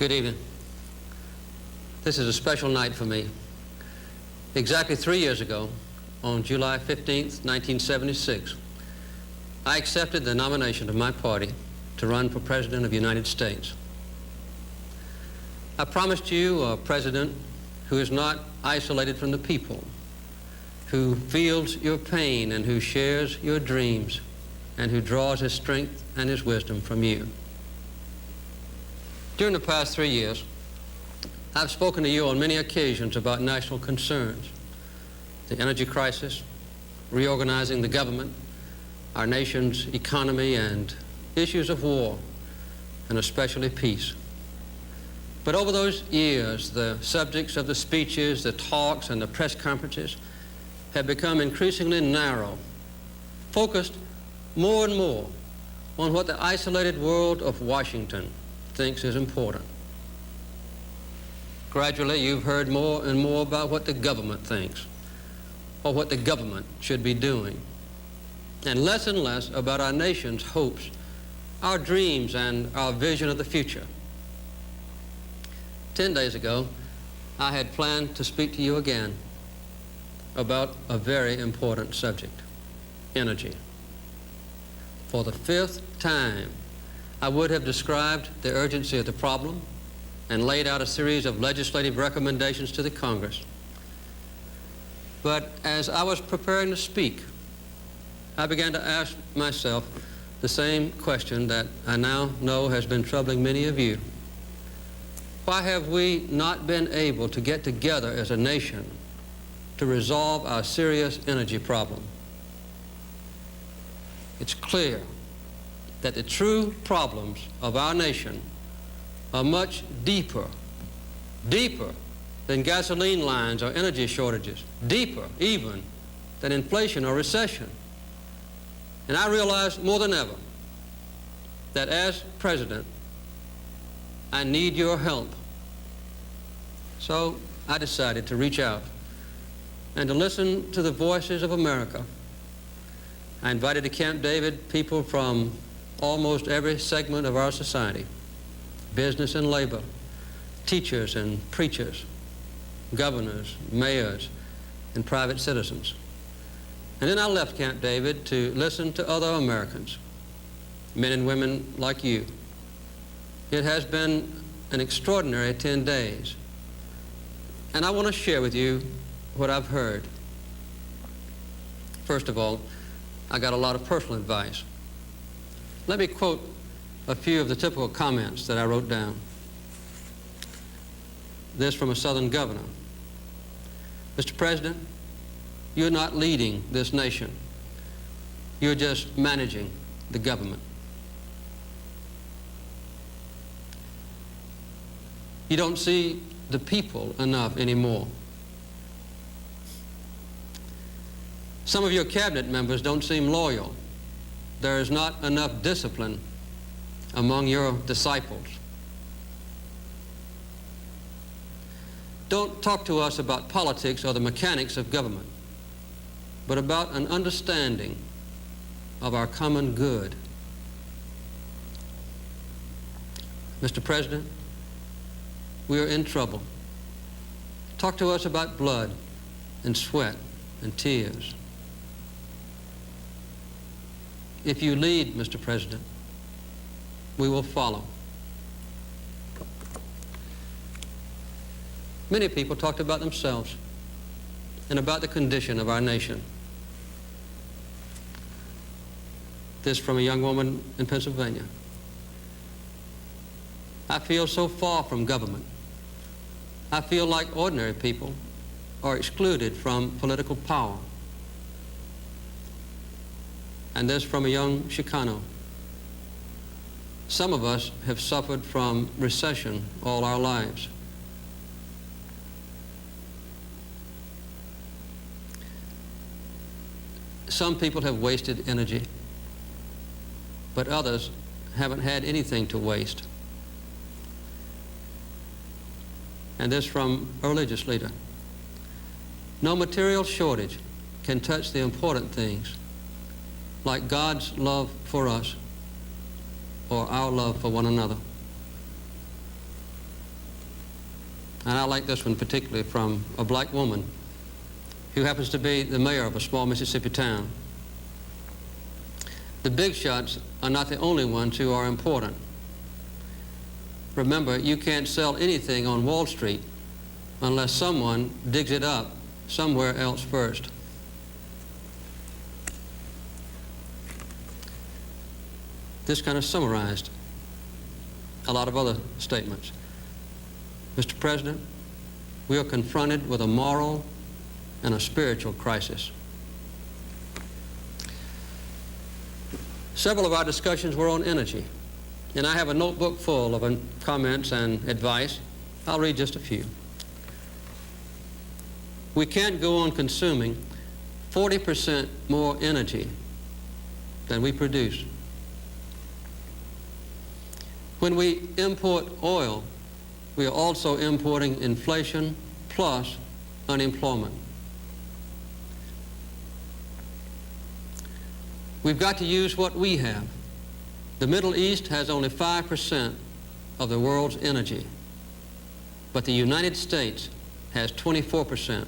Good evening. This is a special night for me. Exactly 3 years ago, on July 15th, 1976, I accepted the nomination of my party to run for President of the United States. I promised you a president who is not isolated from the people, who feels your pain and who shares your dreams, and who draws his strength and his wisdom from you. During the past 3 years, I've spoken to you on many occasions about national concerns: the energy crisis, reorganizing the government, our nation's economy, and issues of war, and especially peace. But over those years, the subjects of the speeches, the talks, and the press conferences have become increasingly narrow, focused more and more on what the isolated world of Washington thinks is important. Gradually, you've heard more and more about what the government thinks, or what the government should be doing, and less about our nation's hopes, our dreams, and our vision of the future. 10 days ago, I had planned to speak to you again about a very important subject: energy. For the 5th time, I would have described the urgency of the problem and laid out a series of legislative recommendations to the Congress. But as I was preparing to speak, I began to ask myself the same question that I now know has been troubling many of you. Why have we not been able to get together as a nation to resolve our serious energy problem? It's clear that the true problems of our nation are much deeper than gasoline lines or energy shortages, deeper even than inflation or recession. And I realize more than ever that as president, I need your help. So I decided to reach out and to listen to the voices of America. I invited to Camp David people from almost every segment of our society: business and labor, teachers and preachers, governors, mayors, and private citizens. And then I left Camp David to listen to other Americans, men and women like you. It has been an extraordinary 10 days. And I want to share with you what I've heard. First of all, I got a lot of personal advice. Let me quote a few of the typical comments that I wrote down. This from a Southern governor: Mr. President, you're not leading this nation. You're just managing the government. You don't see the people enough anymore. Some of your cabinet members don't seem loyal. There is not enough discipline among your disciples. Don't talk to us about politics or the mechanics of government, but about an understanding of our common good. Mr. President, we are in trouble. Talk to us about blood and sweat and tears. If you lead, Mr. President, we will follow. Many people talked about themselves and about the condition of our nation. This from a young woman in Pennsylvania: I feel so far from government. I feel like ordinary people are excluded from political power. And this from a young Chicano: some of us have suffered from recession all our lives. Some people have wasted energy, but others haven't had anything to waste. And this from a religious leader: no material shortage can touch the important things like God's love for us or our love for one another. and I like this one particularly from a black woman who happens to be the mayor of a small Mississippi town. The big shots are not the only ones who are important. Remember, you can't sell anything on Wall Street unless someone digs it up somewhere else first. This kind of summarized a lot of other statements. Mr. President, we are confronted with a moral and a spiritual crisis. Several of our discussions were on energy, and I have a notebook full of comments and advice. I'll read just a few. We can't go on consuming 40% more energy than we produce. When we import oil, we are also importing inflation plus unemployment. We've got to use what we have. The Middle East has only 5% of the world's energy, but the United States has 24%.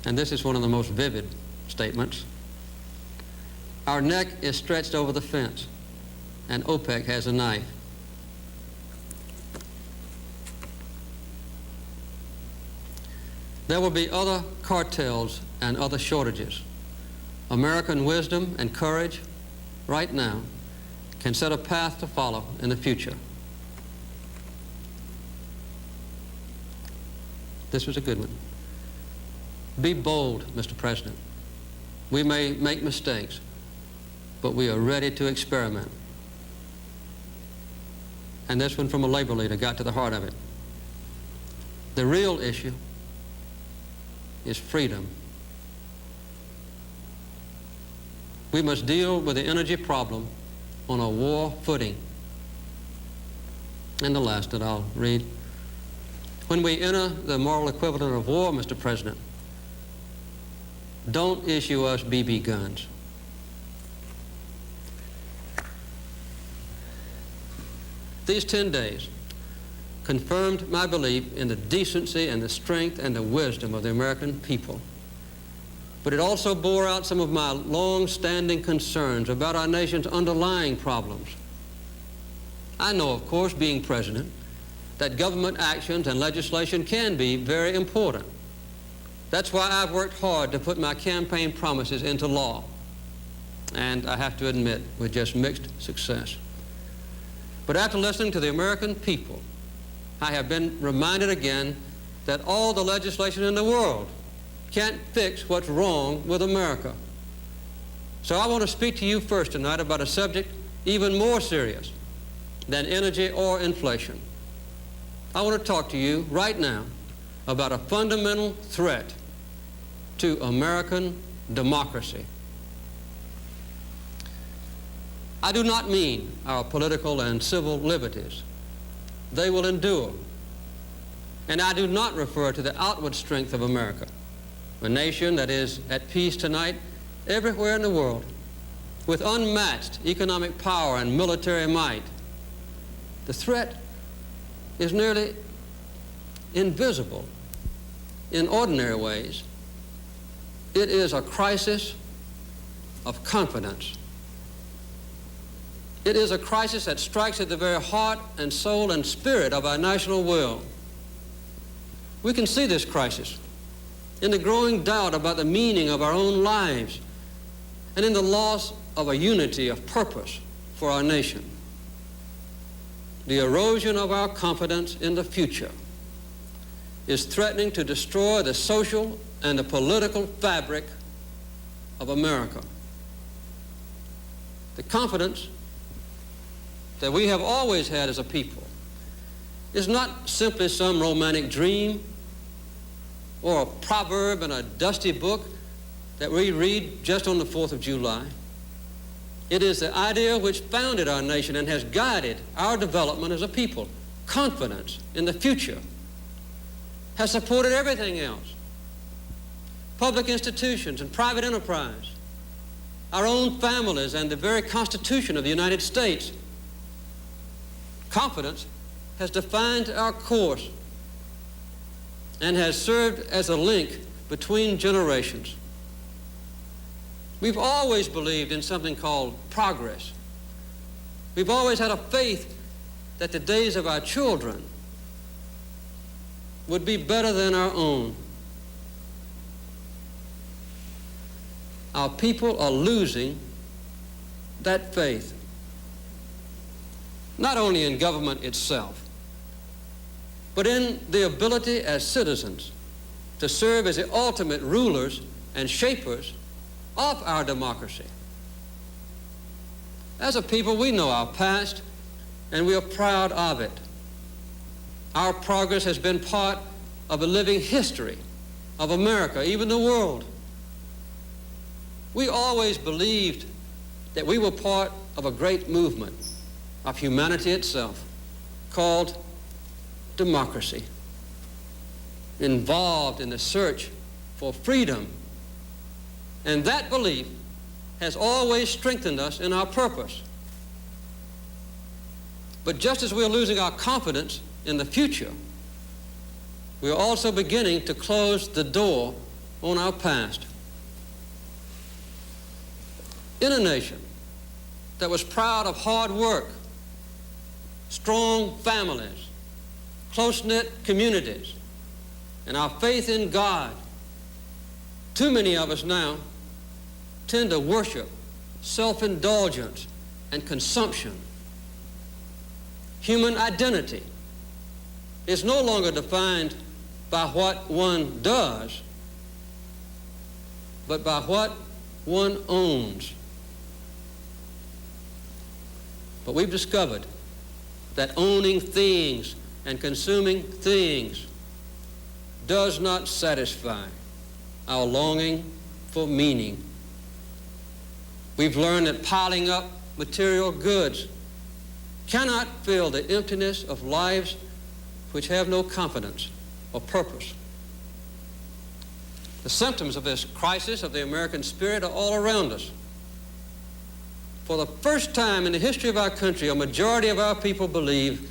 And this is one of the most vivid statements. Our neck is stretched over the fence, and OPEC has a knife. There will be other cartels and other shortages. American wisdom and courage right now can set a path to follow in the future. This was a good one. Be bold, Mr. President. We may make mistakes, but we are ready to experiment. And this one from a labor leader got to the heart of it. The real issue is freedom. We must deal with the energy problem on a war footing. And the last that I'll read. When we enter the moral equivalent of war, Mr. President, don't issue us BB guns. These 10 days confirmed my belief in the decency and the strength and the wisdom of the American people. But it also bore out some of my long-standing concerns about our nation's underlying problems. I know, of course, being president, that government actions and legislation can be very important. That's why I've worked hard to put my campaign promises into law. And I have to admit, with just mixed success. But after listening to the American people, I have been reminded again that all the legislation in the world can't fix what's wrong with America. So I want to speak to you first tonight about a subject even more serious than energy or inflation. I want to talk to you right now about a fundamental threat to American democracy. I do not mean our political and civil liberties. They will endure. And I do not refer to the outward strength of America, a nation that is at peace tonight everywhere in the world, with unmatched economic power and military might. The threat is nearly invisible in ordinary ways. It is a crisis of confidence. It is a crisis that strikes at the very heart and soul and spirit of our national will. We can see this crisis in the growing doubt about the meaning of our own lives and in the loss of a unity of purpose for our nation. The erosion of our confidence in the future is threatening to destroy the social and the political fabric of America. The confidence that we have always had as a people is not simply some romantic dream or a proverb in a dusty book that we read just on the 4th of July. It is the idea which founded our nation and has guided our development as a people. Confidence in the future has supported everything else. Public institutions and private enterprise, our own families, and the very Constitution of the United States. Confidence has defined our course and has served as a link between generations. We've always believed in something called progress. We've always had a faith that the days of our children would be better than our own. Our people are losing that faith, not only in government itself, but in the ability as citizens to serve as the ultimate rulers and shapers of our democracy. As a people, we know our past, and we are proud of it. Our progress has been part of a living history of America, even the world. We always believed that we were part of a great movement of humanity itself called democracy, involved in the search for freedom. And that belief has always strengthened us in our purpose. But just as we are losing our confidence in the future, we are also beginning to close the door on our past. In a nation that was proud of hard work, strong families, close-knit communities, and our faith in God, too many of us now tend to worship self-indulgence and consumption. Human identity is no longer defined by what one does, but by what one owns. But we've discovered that owning things and consuming things does not satisfy our longing for meaning. We've learned that piling up material goods cannot fill the emptiness of lives which have no confidence or purpose. The symptoms of this crisis of the American spirit are all around us. For the first time in the history of our country, a majority of our people believe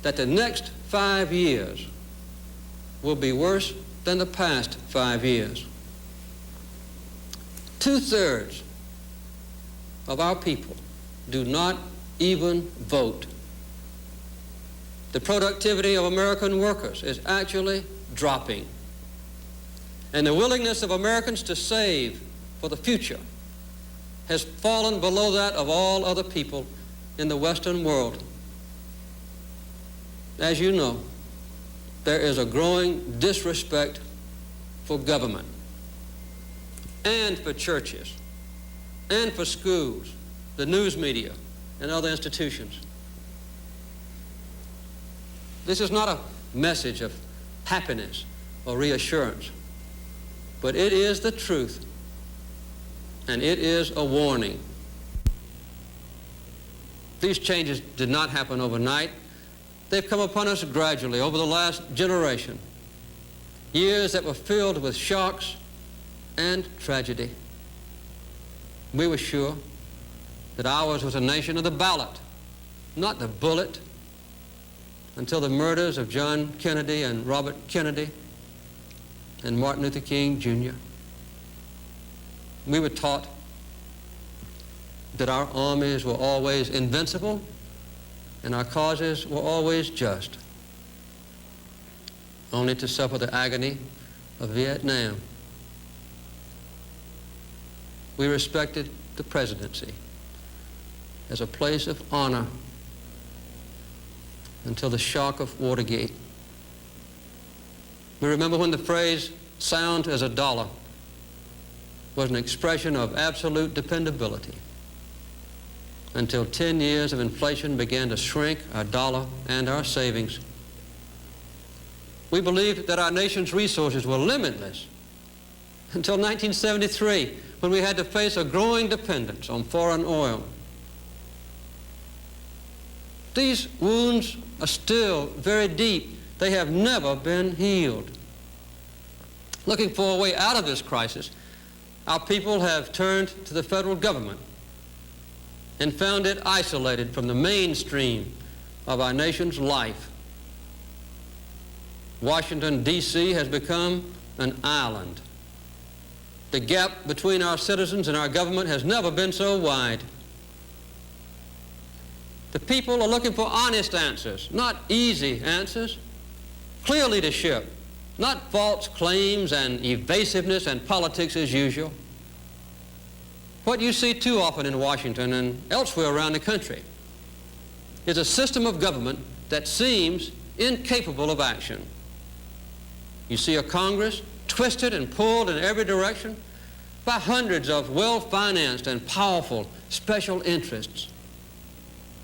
that the next 5 years will be worse than the past 5 years. 2/3 of our people do not even vote. The productivity of American workers is actually dropping. And the willingness of Americans to save for the future has fallen below that of all other people in the Western world. As you know, there is a growing disrespect for government and for churches and for schools, the news media, and other institutions. This is not a message of happiness or reassurance, but it is the truth, and it is a warning. These changes did not happen overnight. They've come upon us gradually over the last generation. Years that were filled with shocks and tragedy. We were sure that ours was a nation of the ballot, not the bullet, until the murders of John Kennedy and Robert Kennedy and Martin Luther King Jr. We were taught that our armies were always invincible and our causes were always just, only to suffer the agony of Vietnam. We respected the presidency as a place of honor until the shock of Watergate. We remember when the phrase "sound as a dollar" was an expression of absolute dependability, until 10 years of inflation began to shrink our dollar and our savings. We believed that our nation's resources were limitless until 1973, when we had to face a growing dependence on foreign oil. These wounds are still very deep. They have never been healed. Looking for a way out of this crisis, our people have turned to the federal government and found it isolated from the mainstream of our nation's life. Washington, D.C. has become an island. The gap between our citizens and our government has never been so wide. The people are looking for honest answers, not easy answers. Clear leadership, not false claims and evasiveness and politics as usual. What you see too often in Washington and elsewhere around the country is a system of government that seems incapable of action. You see a Congress twisted and pulled in every direction by hundreds of well-financed and powerful special interests.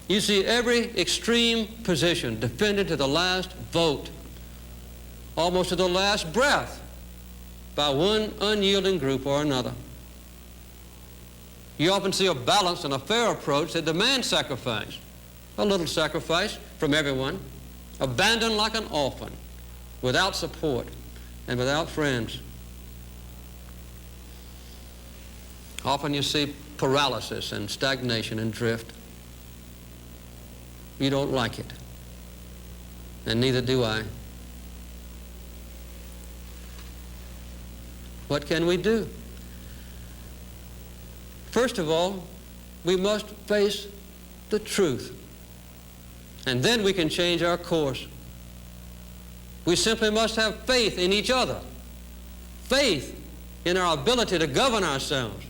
You see every extreme position defended to the last vote, almost to the last breath, by one unyielding group or another. You often see a balanced and a fair approach that demands sacrifice, a little sacrifice from everyone, abandoned like an orphan, without support and without friends. Often you see paralysis and stagnation and drift. You don't like it, and neither do I. What can we do? First of all, we must face the truth, and then we can change our course. We simply must have faith in each other, faith in our ability to govern ourselves,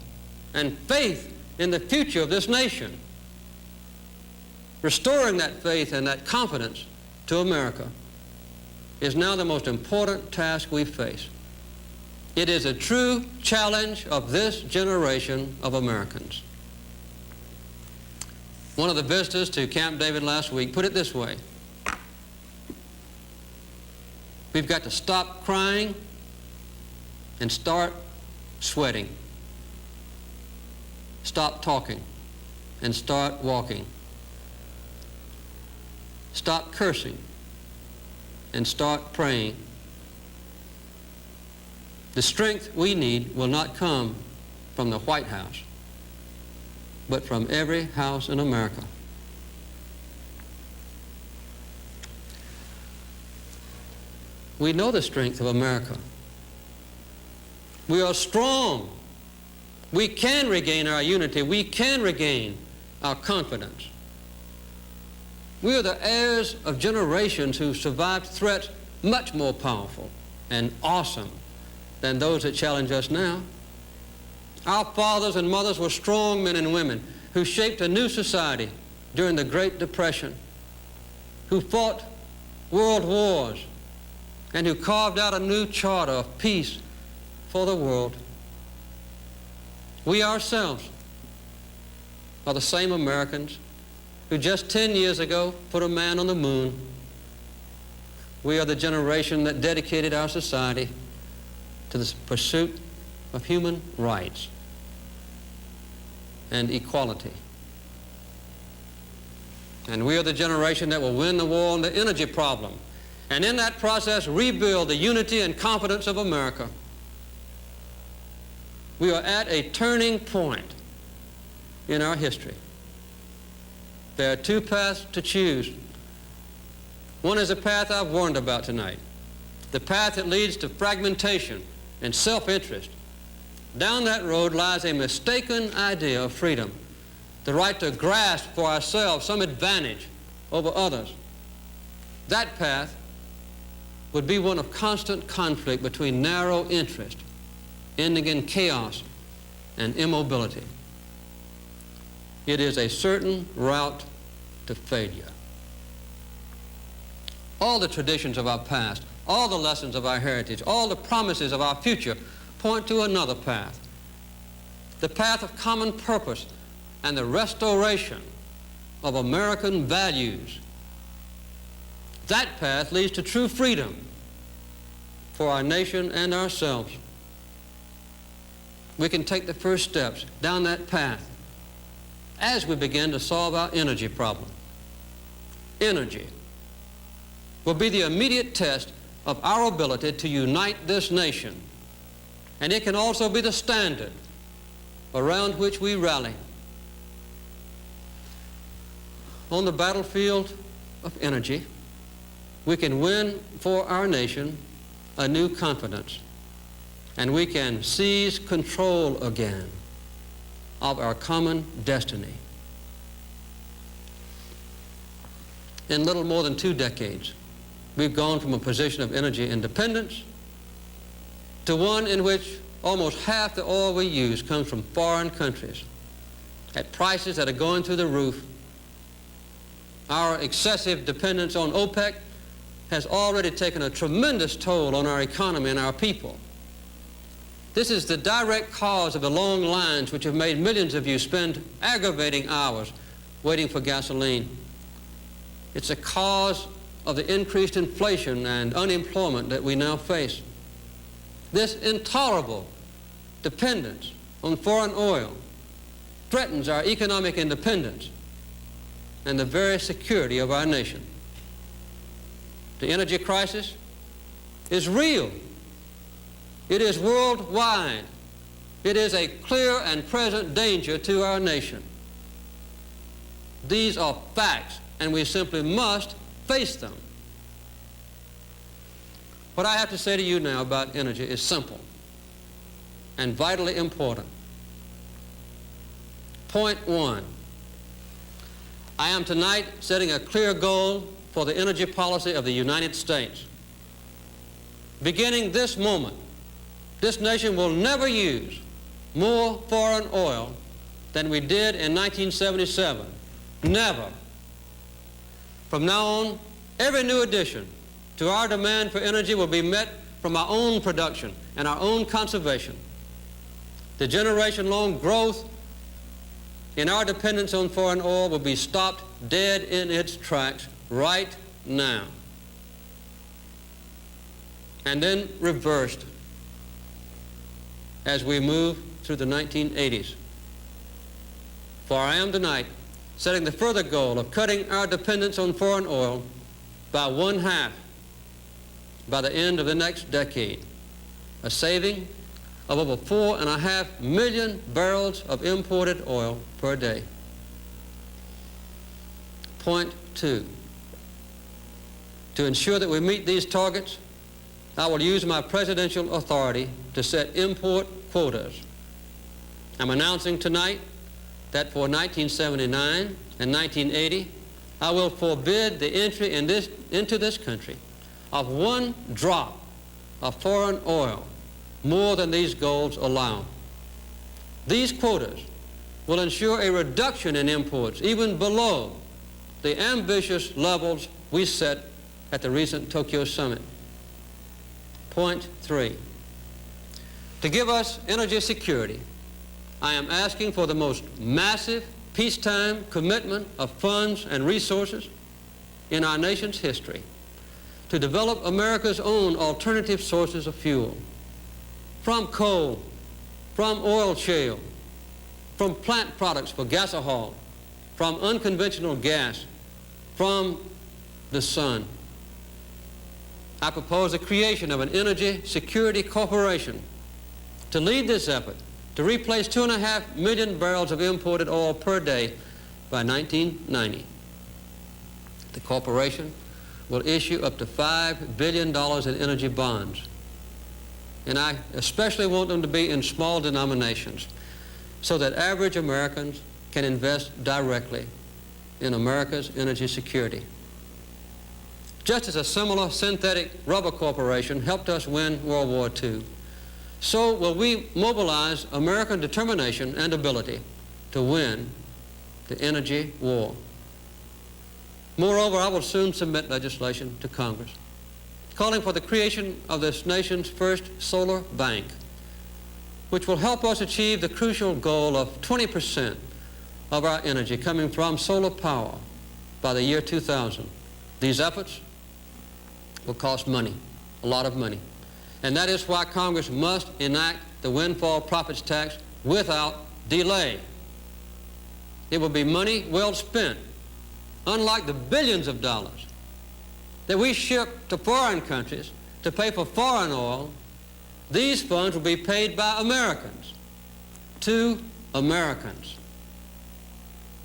and faith in the future of this nation. Restoring that faith and that confidence to America is now the most important task we face. It is a true challenge of this generation of Americans. One of the visitors to Camp David last week put it this way: we've got to stop crying and start sweating. Stop talking and start walking. Stop cursing and start praying. The strength we need will not come from the White House, but from every house in America. We know the strength of America. We are strong. We can regain our unity. We can regain our confidence. We are the heirs of generations who survived threats much more powerful and awesome than those that challenge us now. Our fathers and mothers were strong men and women who shaped a new society during the Great Depression, who fought world wars, and who carved out a new charter of peace for the world. We ourselves are the same Americans who just 10 years ago put a man on the moon. We are the generation that dedicated our society to the pursuit of human rights and equality. And we are the generation that will win the war on the energy problem, and in that process rebuild the unity and confidence of America. We are at a turning point in our history. There are two paths to choose. One is a path I've warned about tonight, the path that leads to fragmentation and self-interest. Down that road lies a mistaken idea of freedom, the right to grasp for ourselves some advantage over others. That path would be one of constant conflict between narrow interest, ending in chaos and immobility. It is a certain route to failure. All the traditions of our past, all the lessons of our heritage, all the promises of our future point to another path, the path of common purpose and the restoration of American values. That path leads to true freedom for our nation and ourselves. We can take the first steps down that path as we begin to solve our energy problem. Energy will be the immediate test of our ability to unite this nation, and it can also be the standard around which we rally. On the battlefield of energy, we can win for our nation a new confidence, and we can seize control again of our common destiny. In little more than 2 decades, we've gone from a position of energy independence to one in which almost half the oil we use comes from foreign countries at prices that are going through the roof. Our excessive dependence on OPEC has already taken a tremendous toll on our economy and our people. This is the direct cause of the long lines which have made millions of you spend aggravating hours waiting for gasoline. It's a cause of the increased inflation and unemployment that we now face. This intolerable dependence on foreign oil threatens our economic independence and the very security of our nation. The energy crisis is real. It is worldwide. It is a clear and present danger to our nation. These are facts, and we simply must face them. What I have to say to you now about energy is simple and vitally important. Point 1, I am tonight setting a clear goal for the energy policy of the United States. Beginning this moment, this nation will never use more foreign oil than we did in 1977. Never. From now on, every new addition to our demand for energy will be met from our own production and our own conservation. The generation-long growth in our dependence on foreign oil will be stopped dead in its tracks right now, and then reversed as we move through the 1980s. For I am tonight setting the further goal of cutting our dependence on foreign oil by 1/2 by the end of the next decade, a saving of over 4.5 million barrels of imported oil per day. Point 2, to ensure that we meet these targets, I will use my presidential authority to set import quotas. I'm announcing tonight that for 1979 and 1980, I will forbid the entry into this country of 1 drop of foreign oil more than these goals allow. These quotas will ensure a reduction in imports even below the ambitious levels we set at the recent Tokyo summit. Point 3, to give us energy security, I am asking for the most massive peacetime commitment of funds and resources in our nation's history to develop America's own alternative sources of fuel, from coal, from oil shale, from plant products for gasohol, from unconventional gas, from the sun. I propose the creation of an energy security corporation to lead this effort to replace 2.5 million barrels of imported oil per day by 1990. The corporation will issue up to $5 billion in energy bonds. And I especially want them to be in small denominations so that average Americans can invest directly in America's energy security. Just as a similar synthetic rubber corporation helped us win World War II, so will we mobilize American determination and ability to win the energy war. Moreover, I will soon submit legislation to Congress calling for the creation of this nation's first solar bank, which will help us achieve the crucial goal of 20% of our energy coming from solar power by the year 2000. These efforts will cost money, a lot of money. And that is why Congress must enact the windfall profits tax without delay. It will be money well spent, unlike the billions of dollars that we ship to foreign countries to pay for foreign oil. These funds will be paid by Americans to—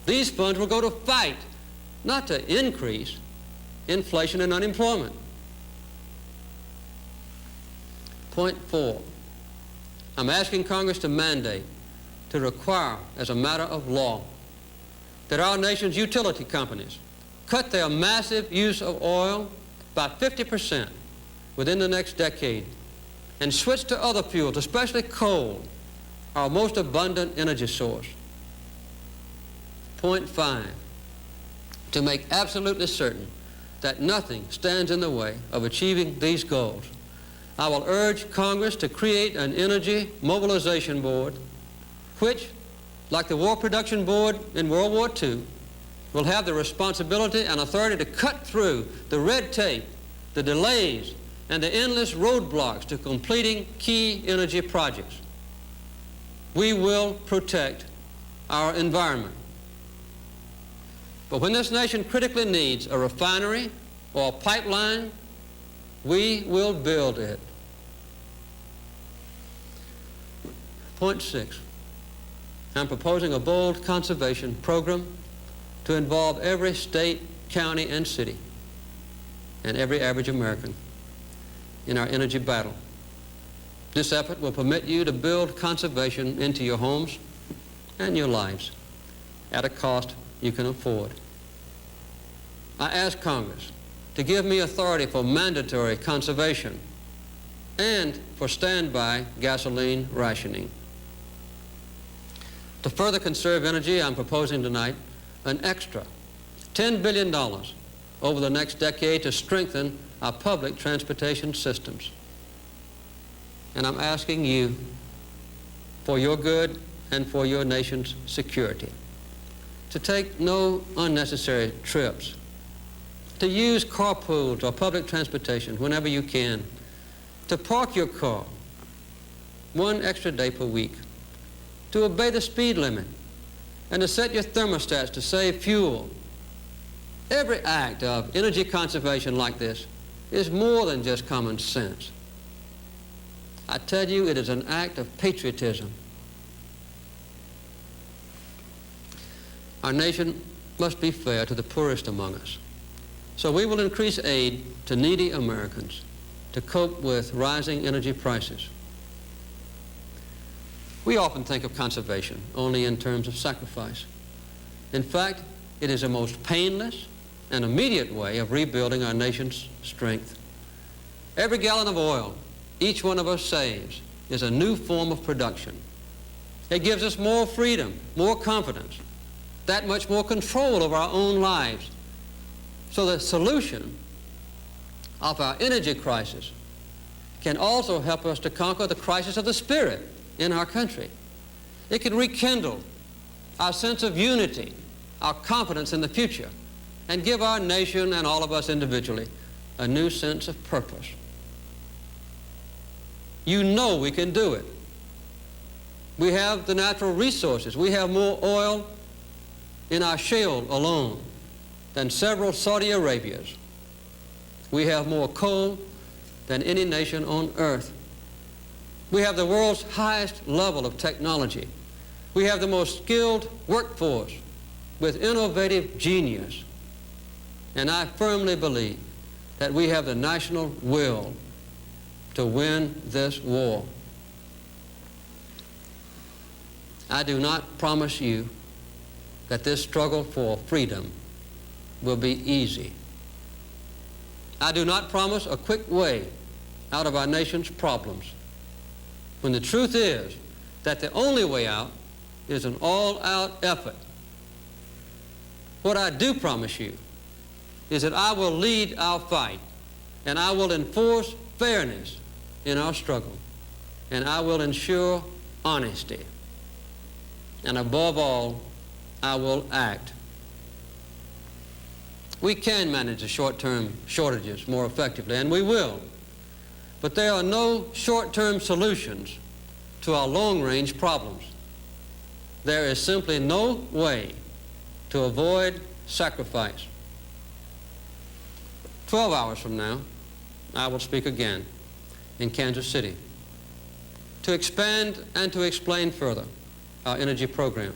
these funds will go to fight, not to increase, inflation and unemployment. Point 4, I'm asking Congress to mandate, to require as a matter of law, that our nation's utility companies cut their massive use of oil by 50% within the next decade and switch to other fuels, especially coal, our most abundant energy source. Point 5, to make absolutely certain that nothing stands in the way of achieving these goals, I will urge Congress to create an energy mobilization board which, like the War Production Board in World War II, will have the responsibility and authority to cut through the red tape, the delays, and the endless roadblocks to completing key energy projects. We will protect our environment. But when this nation critically needs a refinery or a pipeline, we will build it. Point 6, I'm proposing a bold conservation program to involve every state, county, and city, and every average American in our energy battle. This effort will permit you to build conservation into your homes and your lives at a cost you can afford. I ask Congress to give me authority for mandatory conservation and for standby gasoline rationing. To further conserve energy, I'm proposing tonight an extra $10 billion over the next decade to strengthen our public transportation systems. And I'm asking you, for your good and for your nation's security, to take no unnecessary trips, to use carpools or public transportation whenever you can, to park your car 1 extra day per week, to obey the speed limit, and to set your thermostats to save fuel. Every act of energy conservation like this is more than just common sense. I tell you, it is an act of patriotism. Our nation must be fair to the poorest among us. So we will increase aid to needy Americans to cope with rising energy prices. We often think of conservation only in terms of sacrifice. In fact, it is a most painless and immediate way of rebuilding our nation's strength. Every gallon of oil each one of us saves is a new form of production. It gives us more freedom, more confidence, that much more control of our own lives. So the solution of our energy crisis can also help us to conquer the crisis of the spirit in our country. It can rekindle our sense of unity, our confidence in the future, and give our nation and all of us individually a new sense of purpose. You know we can do it. We have the natural resources. We have more oil in our shale alone than several Saudi Arabias. We have more coal than any nation on earth. We have the world's highest level of technology. We have the most skilled workforce with innovative genius. And I firmly believe that we have the national will to win this war. I do not promise you that this struggle for freedom will be easy. I do not promise a quick way out of our nation's problems, when the truth is that the only way out is an all-out effort. What I do promise you is that I will lead our fight, and I will enforce fairness in our struggle, and I will ensure honesty. And above all, I will act. We can manage the short-term shortages more effectively, and we will. But there are no short-term solutions to our long-range problems. There is simply no way to avoid sacrifice. 12 hours from now, I will speak again in Kansas City to expand and to explain further our energy program.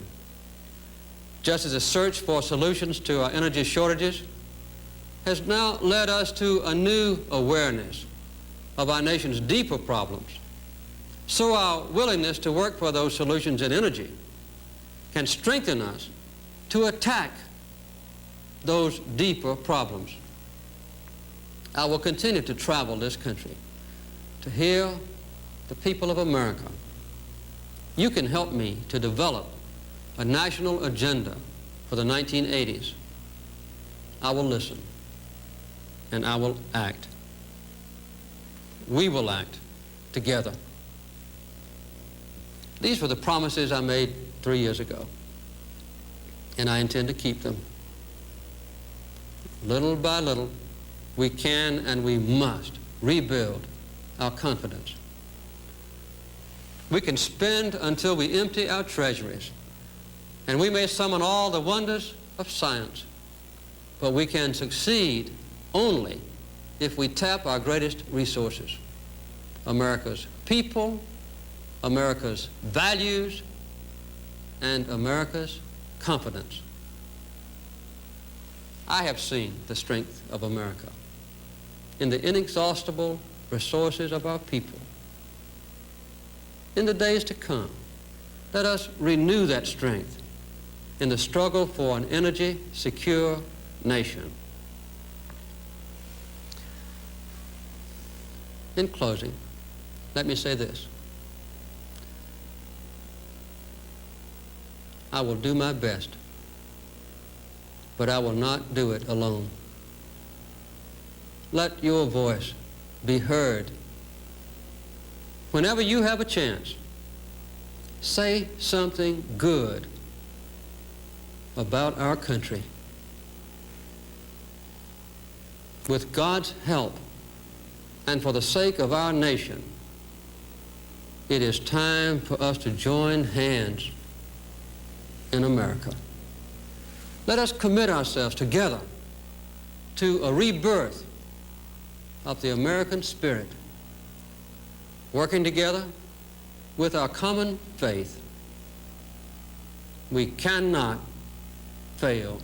Just as the search for solutions to our energy shortages has now led us to a new awareness of our nation's deeper problems. So our willingness to work for those solutions in energy can strengthen us to attack those deeper problems. I will continue to travel this country to hear the people of America. You can help me to develop a national agenda for the 1980s. I will listen, and I will act. We will act together. These were the promises I made 3 years ago, and I intend to keep them. Little by little, we can and we must rebuild our confidence. We can spend until we empty our treasuries, and we may summon all the wonders of science, but we can succeed only if we tap our greatest resources: America's people, America's values, and America's confidence. I have seen the strength of America in the inexhaustible resources of our people. In the days to come, let us renew that strength in the struggle for an energy-secure nation. In closing, let me say this. I will do my best, but I will not do it alone. Let your voice be heard. Whenever you have a chance, say something good about our country. With God's help and for the sake of our nation, it is time for us to join hands in America. Let us commit ourselves together to a rebirth of the American spirit, working together with our common faith. We cannot fail.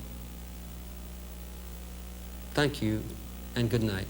Thank you and good night.